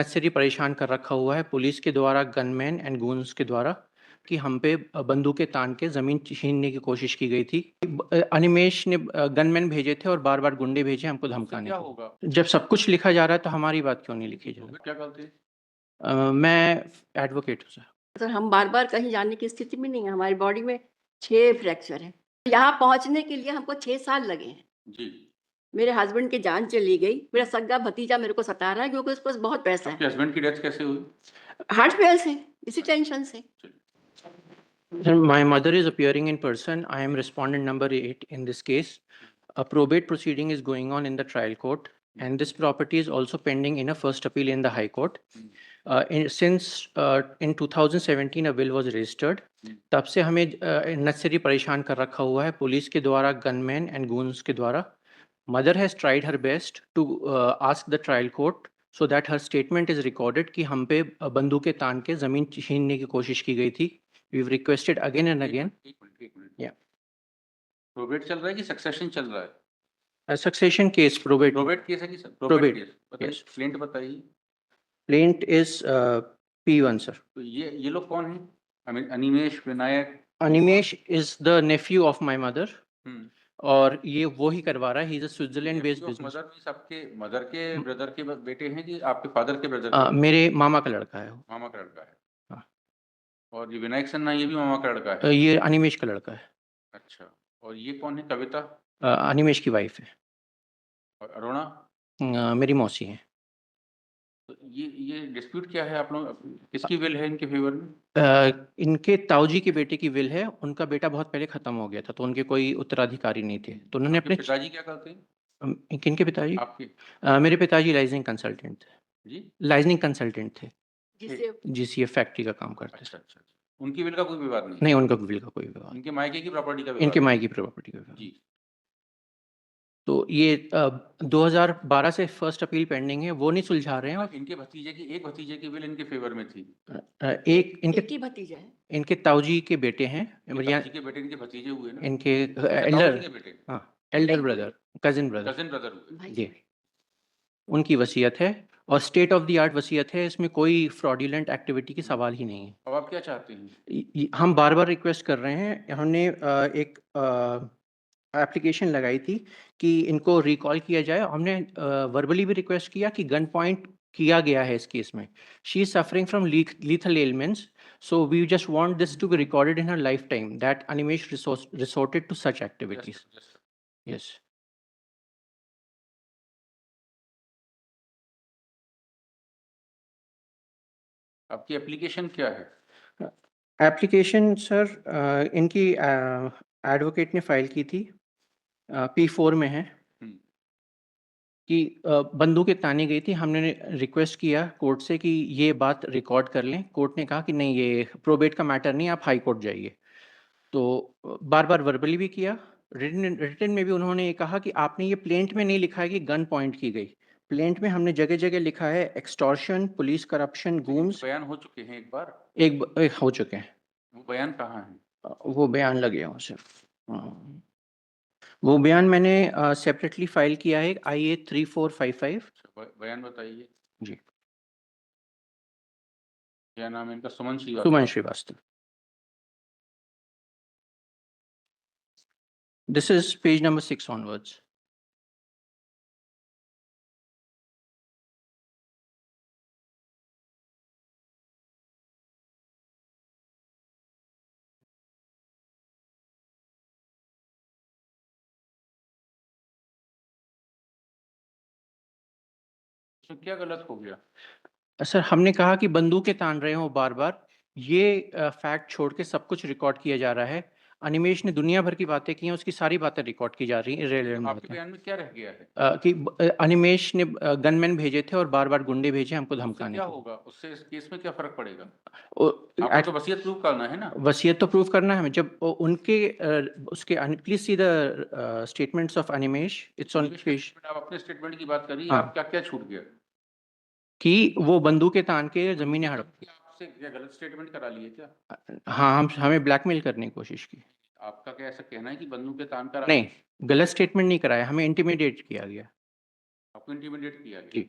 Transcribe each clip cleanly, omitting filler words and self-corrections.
Necessary परेशान कर रखा हुआ है पुलिस के द्वारा, गनमैन एंड गूंस के द्वारा कि हम पे बंदूकें तान के ज़मीन छीनने की कोशिश की गई थी। अनिमेष ने गनमैन भेजे थे और बार-बार गुंडे भेजे हमको धमकाने क्या को। होगा? जब सब कुछ लिखा जा रहा है तो हमारी बात क्यों नहीं लिखी जा रही? क्या गलती? मैं एडवोकेट हूँ सर। सर हम बार-बार कहीं जाने की स्थिति में नहीं है, हमारी बॉडी में 6 फ्रैक्चर हैं। यहाँ पहुँचने के लिए हमको 6 साल लगे हैं। जी। मेरे हस्बैंड की जान चली गई, मेरा सगा भतीजा मेरे को सता रहा है क्योंकि उसके पास बहुत पैसा आपके है। हस्बैंड की डेथ कैसे हुई? हार्ट फेल से, इसी टेंशन से। Sir, my mother is appearing in person. I am respondent number 8 in this case. A probate proceeding is going on in the trial court, and this property is also pending in a first appeal in the High Court. Since in 2017 a will was registered, तब से हमें necessary परेशान कर रखा हुआ है police के द्वारा, गनमैन एंड गूंस के द्वारा. Mother has tried her best to ask the trial court so that her statement is recorded कि हम पे बंदूकें तान के ज़मीन छीनने की कोशिश की गई थी. We've requested again and again. एक मिनट। Yeah. प्रोबेट चल रहा है कि सक्सेशन चल रहा है? A succession case, probate. Probate case है कि सर? Probate, case. बताइए, yes. प्लेंट बताइए। Plaint is P1, sir. तो ये लोग कौन हैं? Animesh, Vinayak? Animesh is the nephew of my mother. हम्म। और ये वो ही करवा रहा है. He's a Switzerland based business. Mother means आपके मदर के ब्रदर के बेटे हैं कि आपके फादर के ब्रदर के? मेरे मामा का लड़का है वो. मामा का लड़का है। हाँ. और ये विनायक सन्ना ये भी मामा का लड़का है? ये अनिमेश का लड़का है. अच्छा। और ये कौन है, कविता? अनिमेश की वाइफ है. और अरुणा? मेरी मौसी है. तो ये डिस्प्यूट क्या है आप लोग, किसकी विल है इनके फेवर में? इनके ताऊजी के बेटे की विल है. उनका बेटा बहुत पहले खत्म हो गया था तो उनके कोई उत्तराधिकारी नहीं थे तो उन्होंने आपके अपने पिताजी क्या करते हैं? किनके पिताजी? आपके? मेरे पिताजी लाइजनिंग कंसल्टेंट थे. जी? लाइजनिंग कंसल्टेंट थे. जिससे जीसीएफ फैक्ट्री का काम करते थे. अच्छा। उनकी विल का कोई विवाद नहीं? नहीं, उनका विल का कोई विवाद. इनके मायके की प्रॉपर्टी का विवाद? इनके मायके की प्रॉपर्टी का विवाद. जी। तो ये 2012 से फर्स्ट अपील पेंडिंग है, वो नहीं सुलझा रहे हैं. और इनके एक भतीजे की विल इनके फेवर में थी? एक एक ही भतीजा है। इनके ताऊजी के बेटे हैं. ताऊजी के बेटे इनके भतीजे हुए ना? इनके ताऊजी के बेटे? हाँ, Elder brother, cousin brother. Cousin brother हुए? जी. उनकी वसीयत है और स्टेट ऑफ द आर्ट वसीयत है. इसमें कोई फ्रॉडुलेंट एक्टिविटी की सवाल ही नहीं है. अब आप क्या चाहते हैं? हम बार-बार रिक्वेस्ट कर रहे हैं. हमने एक एप्लीकेशन लगाई थी कि इनको रिकॉल किया जाए. हमने वर्बली भी रिक्वेस्ट किया कि गन पॉइंट किया गया है इस केस में. She is suffering from lethal elements, so we just want this to be recorded in her lifetime that Animesh resorted to such activities. Yes. आपकी एप्लीकेशन क्या है? एप्लीकेशन सर इनकी एडवोकेट ने फाइल की थी, P4 में है कि बंदूकें तानी गई थी. हमने रिक्वेस्ट किया कोर्ट से कि ये बात रिकॉर्ड कर लें. कोर्ट ने कहा कि नहीं, ये प्रोबेट का मैटर नहीं, आप हाई कोर्ट जाइए. तो बार-बार वर्बली भी किया, रिटन में भी उन्होंने ये कहा कि आपने ये प्लेंट में नहीं लिखा है कि गन पॉइंट की गई. प्लेंट में हमने जगह-जगह लिखा है एक्सटॉर्शन, पुलिस करप्शन, गूम्स. बयान हो चुके हैं एक बार? एक हो चुके हैं. वो बयान कहाँ है? वो बयान लगे हों सर. वो बयान मैंने सेपरेटली फाइल किया है, IA 3455. बयान बताइए. जी. क्या नाम है इनका? सुमन Srivastava. This is page number 6 onwards. तो क्या गलत हो गया? सर हमने कहा कि बंदूकें तान रहे हो बार-बार. ये फैक्ट छोड़ के सब कुछ रिकॉर्ड किया जा रहा है. अनिमेश ने दुनिया भर की बातें की हैं, उसकी सारी बातें रिकॉर्ड की जा रही हैं. इर्रेलेवेंट आपके बातें. बयान में क्या रह गया है? कि अनिमेश ने गनमैन भेजे थे और बार-बार गुंडे भेजे हमको धमकाने क्या को. होगा उससे? इस केस में क्या फर्क पड़ेगा? आपको तो वसीयत प्रूव करना है ना? वसीयत तो प्रूव करना है हमें. जब उनके उसके please see the statements of Animesh. It's on page. आप अपने स्टेटमेंट की बात करिए. हाँ. आप क्या छूट गया कि वो बंदूकें तान के ज़मीनें हड़प. आपसे क्या गलत स्टेटमेंट करा लिए क्या? हाँ, हमें ब्लैकमेल करने की कोशिश की. आपका क्या ऐसा कहना है कि बंदूकें तान कर? नहीं, गलत स्टेटमेंट नहीं कराया, हमें इंटिमिडेट किया गया. आपको इंटिमिडेट किया गया? जी.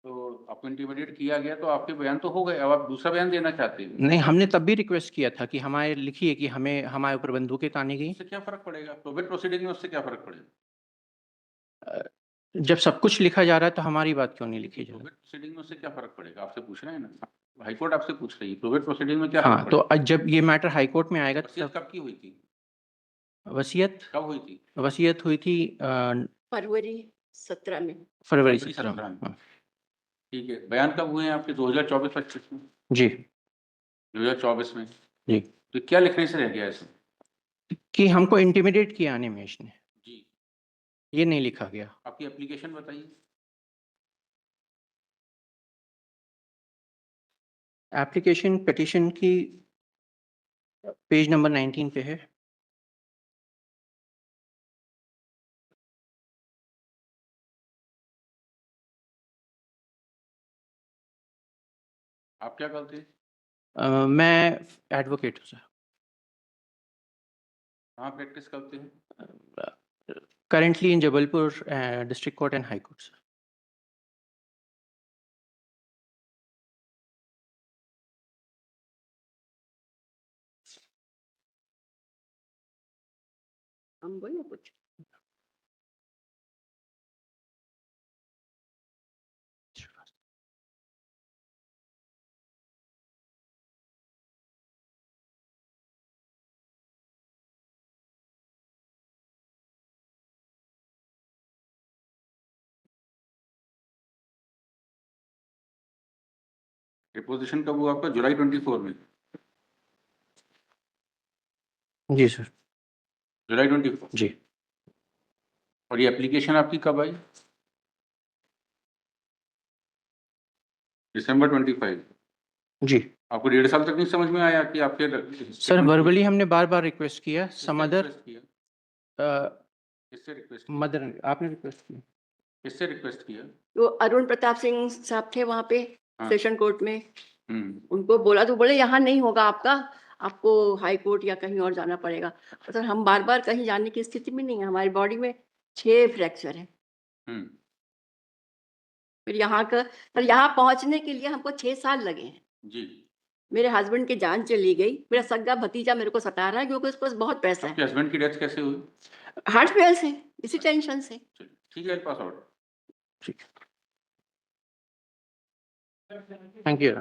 तो आपको इंटिमिडेट किया गया तो आपके बयान तो हो गए, अब आप दूसरा बयान देना चाहते हैं। नहीं, हमने तब भी रिक्वेस्ट किया था कि हमारे लिखिए कि हमें हमारे ऊपर बंदूकें तानी गई। उससे क्या फर्क पड़ेगा? प्रोबेट प्रोसीडिंग में उससे क्या फर्क पड़ेगा? जब सब कुछ लिखा जा रहा है तो हमारी बात क्यों नहीं लिखी जा रही? प्रोबेट प्रोसीडिंग में उससे क्या फर्क पड़ेगा? आपसे पूछ रहे हैं ना, हाईकोर्ट आपसे पूछ रही है, प्रोबेट प्रोसीडिंग में क्या फर्क हाँ, तो पड़ेगा? जब ये मैटर हाई कोर्ट में आएगा वसीयत तब कब की हुई थी? वसीयत कब हुई थी? वसीयत हुई थी फरवरी 17 में। फरवरी फरवरी 17 17 में। हाँ, ठीक है, बयान कब हुए हैं आपके? 2024-25 में? जी 2024 में। जी तो क्या लिखने से रह गया इसमें? कि हमको इंटिमिडेट किया अनिमेश ने, जी, ये नहीं लिखा गया। आपकी एप्लीकेशन बताइए। एप्लीकेशन पिटीशन की पेज नंबर 19 पे है। आप क्या करते हैं? मैं एडवोकेट हूँ सर। कहाँ प्रैक्टिस करते हैं? Currently in Jabalpur District Court and High Court, sir. हम बोले कुछ। डिपोजिशन कब हुआ आपका? जुलाई 24 में। जी सर। जुलाई 24। जी और ये एप्लीकेशन आपकी कब आई? दिसंबर 25। जी आपको 1.5 साल तक नहीं समझ में आया कि आपके सर, वर्बली हमने बार बार रिक्वेस्ट किया। सम अदर रिक्वेस्ट किया? किससे रिक्वेस्ट किया? मदर आपने रिक्वेस्ट किया। किससे रिक्वेस्ट किया? तो अरुण प्रताप सिंह साहब थे वहाँ पे हाँ। सेशन कोर्ट में, हम्म, उनको बोला तो बोले यहाँ नहीं होगा आपका, आपको हाई कोर्ट या कहीं और जाना पड़ेगा। और सर हम बार बार कहीं जाने की स्थिति में नहीं है, हमारी बॉडी में 6 फ्रैक्चर है। हम्म, फिर यहाँ का पर यहाँ पहुँचने के लिए हमको 6 साल लगे हैं। जी। मेरे हस्बैंड की जान चली गई, मेरा सगा भतीजा मेरे को सता रहा है क्योंकि उसके पास बहुत पैसा आपके है। हस्बैंड की डेथ कैसे हुई? हार्ट फेल से, इसी टेंशन से। चलिए, ठीक है, पास आउट। ठीक, थैंक यू।